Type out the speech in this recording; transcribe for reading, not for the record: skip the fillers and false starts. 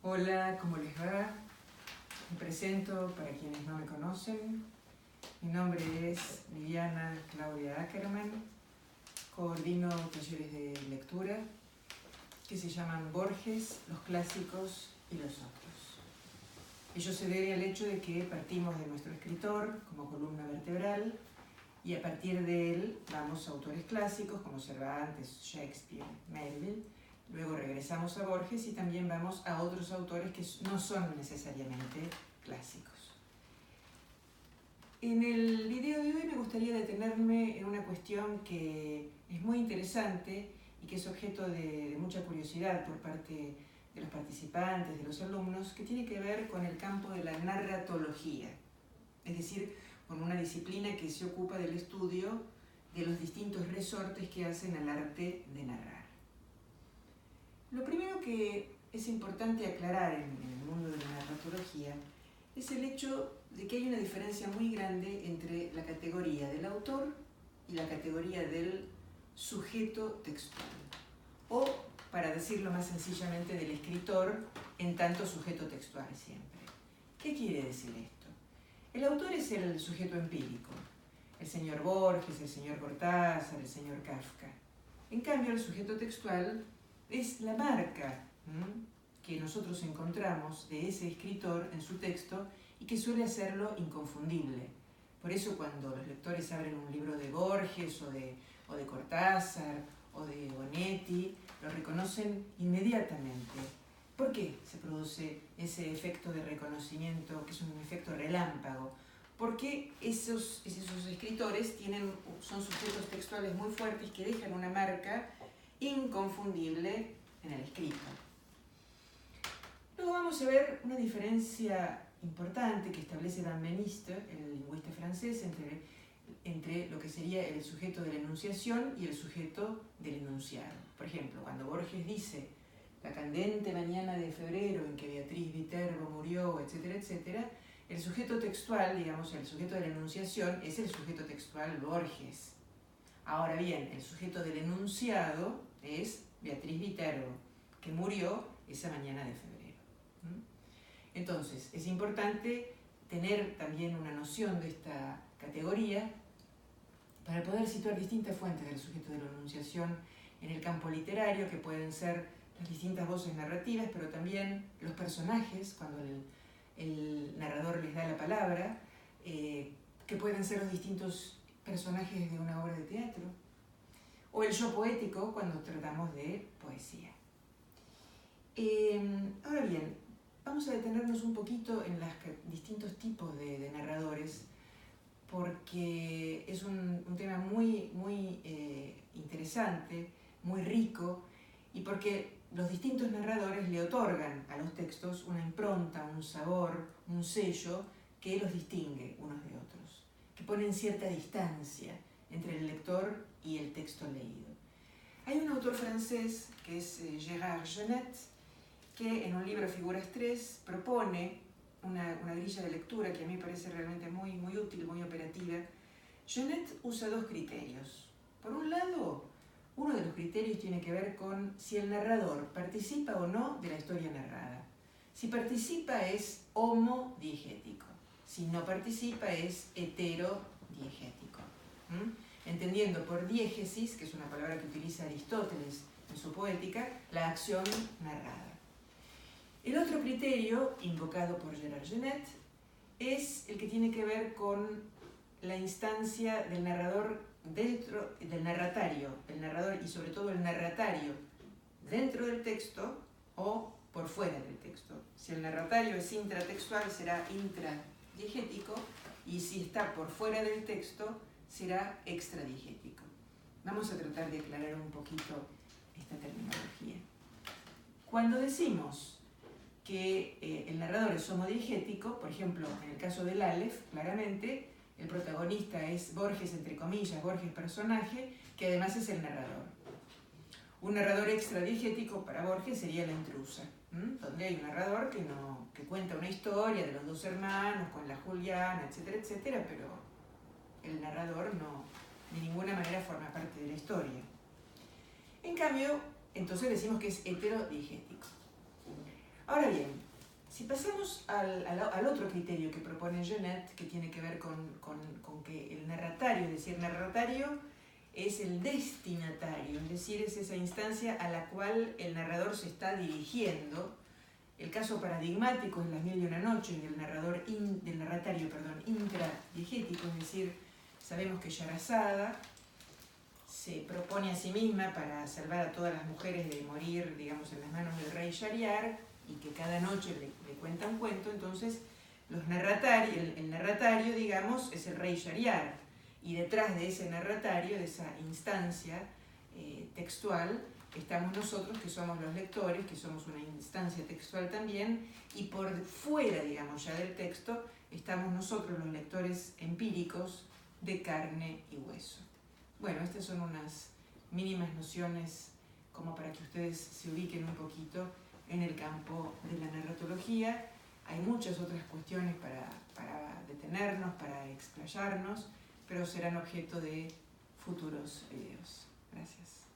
Hola, ¿cómo les va? Me presento para quienes no me conocen. Mi nombre es Liliana Claudia Ackerman. Coordino talleres de lectura que se llaman Borges, los clásicos y los otros. Ello se debe al hecho de que partimos de nuestro escritor como columna vertebral y a partir de él vamos a autores clásicos como Cervantes, Shakespeare, Melville. Luego regresamos a Borges y también vamos a otros autores que no son necesariamente clásicos. En el video de hoy me gustaría detenerme en una cuestión que es muy interesante y que es objeto de mucha curiosidad por parte de los participantes, de los alumnos, que tiene que ver con el campo de la narratología, es decir, con una disciplina que se ocupa del estudio de los distintos resortes que hacen al arte de narrar. Lo primero que es importante aclarar en el mundo de la narratología es el hecho de que hay una diferencia muy grande entre la categoría del autor y la categoría del sujeto textual, o, para decirlo más sencillamente, del escritor en tanto sujeto textual siempre. ¿Qué quiere decir esto? El autor es el sujeto empírico, el señor Borges, el señor Cortázar, el señor Kafka. En cambio, el sujeto textual es la marca que nosotros encontramos de ese escritor en su texto y que suele hacerlo inconfundible. Por eso cuando los lectores abren un libro de Borges o de Cortázar o de Bonetti, lo reconocen inmediatamente. ¿Por qué se produce ese efecto de reconocimiento, que es un efecto relámpago? Porque esos escritores son sujetos textuales muy fuertes que dejan una marca inconfundible en el escrito. Luego vamos a ver una diferencia importante que establece Van Beniste, el lingüista francés, entre lo que sería el sujeto de la enunciación y el sujeto del enunciado. Por ejemplo, cuando Borges dice la candente mañana de febrero en que Beatriz Viterbo murió, etcétera, etcétera, el sujeto textual, digamos, el sujeto de la enunciación es el sujeto textual Borges. Ahora bien, el sujeto del enunciado es Beatriz Viterbo, que murió esa mañana de febrero. Entonces, es importante tener también una noción de esta categoría para poder situar distintas fuentes del sujeto de la enunciación en el campo literario, que pueden ser las distintas voces narrativas, pero también los personajes, cuando el narrador les da la palabra, que pueden ser los distintos personajes de una obra de teatro, o el yo poético cuando tratamos de poesía. Ahora bien, vamos a detenernos un poquito en los distintos tipos de narradores, porque es un tema muy interesante, muy rico, y porque los distintos narradores le otorgan a los textos una impronta, un sabor, un sello que los distingue unos de otros, que ponen cierta distancia entre el lector y el texto leído. Hay un autor francés que es Gérard Genette, que en un libro Figuras 3 propone una grilla de lectura que a mí me parece realmente muy útil, muy operativa. Genette usa dos criterios. Por un lado, uno de los criterios tiene que ver con si el narrador participa o no de la historia narrada. Si participa es homodiegético, si no participa es heterodiegético. Entendiendo por diégesis, que es una palabra que utiliza Aristóteles en su poética, la acción narrada. El otro criterio, invocado por Gérard Genette, es el que tiene que ver con la instancia del narrador dentro del narratario, el narrador y sobre todo el narratario dentro del texto o por fuera del texto. Si el narratario es intratextual será intradiegético y si está por fuera del texto será extradiegético. Vamos a tratar de aclarar un poquito esta terminología. Cuando decimos que el narrador es homodiegético, por ejemplo, en el caso del Aleph, claramente, el protagonista es Borges, entre comillas, Borges personaje, que además es el narrador. Un narrador extradiegético para Borges sería La intrusa, donde hay un narrador que cuenta una historia de los dos hermanos con la Juliana, etcétera, etcétera, pero el narrador no, de ninguna manera forma parte de la historia. En cambio, entonces decimos que es heterodiegético. Ahora bien, si pasamos al otro criterio que propone Genet, que tiene que ver con que el narratario, es decir, narratario es el destinatario, es decir, es esa instancia a la cual el narrador se está dirigiendo. El caso paradigmático es Las Mil y una Noches del narratario intradiegético, es decir, sabemos que Sherazada se propone a sí misma para salvar a todas las mujeres de morir, digamos, en las manos del rey Shahriar, y que cada noche le cuenta un cuento. Entonces el narratario, digamos, es el rey Shahriar, y detrás de ese narratario, de esa instancia textual, estamos nosotros, que somos los lectores, que somos una instancia textual también, y por fuera, digamos, ya del texto, estamos nosotros, los lectores empíricos de carne y hueso. Bueno, estas son unas mínimas nociones como para que ustedes se ubiquen un poquito en el campo de la narratología. Hay muchas otras cuestiones para detenernos, para explayarnos, pero serán objeto de futuros videos. Gracias.